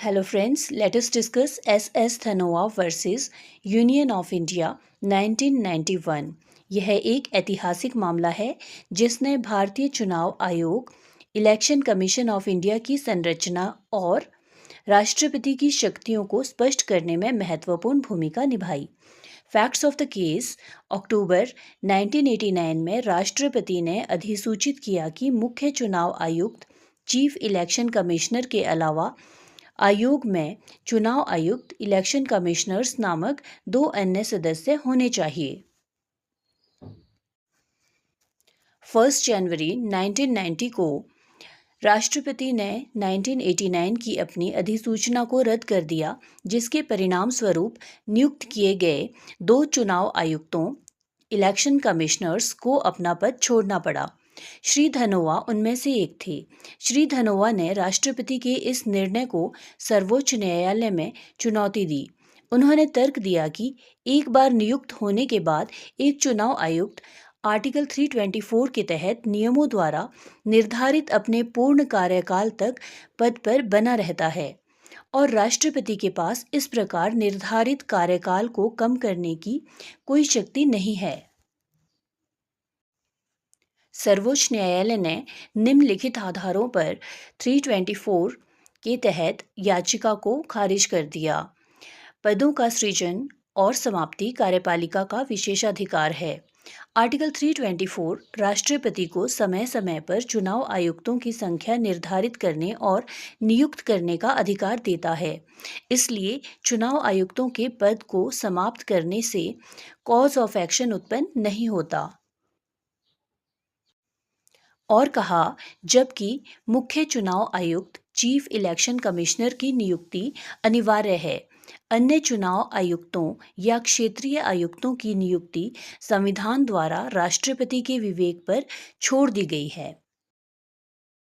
Hello friends, let us discuss S.S. Dhanoa versus union of India 1991। यह एक ऐतिहासिक मामला है जिसने भारतीय चुनाव आयोग, इलेक्शन कमीशन ऑफ इंडिया की संरचना और राष्ट्रपति की शक्तियों को स्पष्ट करने में महत्वपूर्ण भूमिका निभाई। Facts of the case. अक्टूबर 1989 में राष्ट्रपति ने अधिसूचित किया कि मुख्य चुनाव आयुक्त, चीफ इलेक्शन कमिश्नर के अलावा आयोग में चुनाव आयुक्त, इलेक्शन कमिश्नर्स नामक 2 अन्य सदस्य होने चाहिए। 1 जनवरी 1990 को राष्ट्रपति ने 1989 की अपनी अधिसूचना को रद्द कर दिया, जिसके परिणाम स्वरूप नियुक्त किए गए 2 चुनाव आयुक्तों, इलेक्शन कमिश्नर्स को अपना पद छोड़ना पड़ा। श्री धनोआ उनमें से एक थे। श्री धनोआ ने राष्ट्रपति के इस निर्णय को सर्वोच्च न्यायालय में चुनौती दी। उन्होंने तर्क दिया कि एक बार नियुक्त होने के बाद एक चुनाव आयुक्त आर्टिकल 324 के तहत नियमों द्वारा निर्धारित अपने पूर्ण कार्यकाल तक पद पर बना रहता है और राष्ट्रपति के पास इस प्रकार निर्धारित कार्यकाल को कम करने की कोई शक्ति नहीं है। सर्वोच्च न्यायालय ने निम्नलिखित आधारों पर 324 के तहत याचिका को खारिज कर दिया। पदों का सृजन और समाप्ति कार्यपालिका का विशेषाधिकार है। आर्टिकल 324 राष्ट्रपति को समय समय पर चुनाव आयुक्तों की संख्या निर्धारित करने और नियुक्त करने का अधिकार देता है। इसलिए चुनाव आयुक्तों के पद को समाप्त करने से कॉज ऑफ एक्शन उत्पन्न नहीं होता। और कहा, जबकि मुख्य चुनाव आयुक्त, चीफ इलेक्शन कमिश्नर की नियुक्ति अनिवार्य है, अन्य चुनाव आयुक्तों या क्षेत्रीय आयुक्तों की नियुक्ति संविधान द्वारा राष्ट्रपति के विवेक पर छोड़ दी गई है।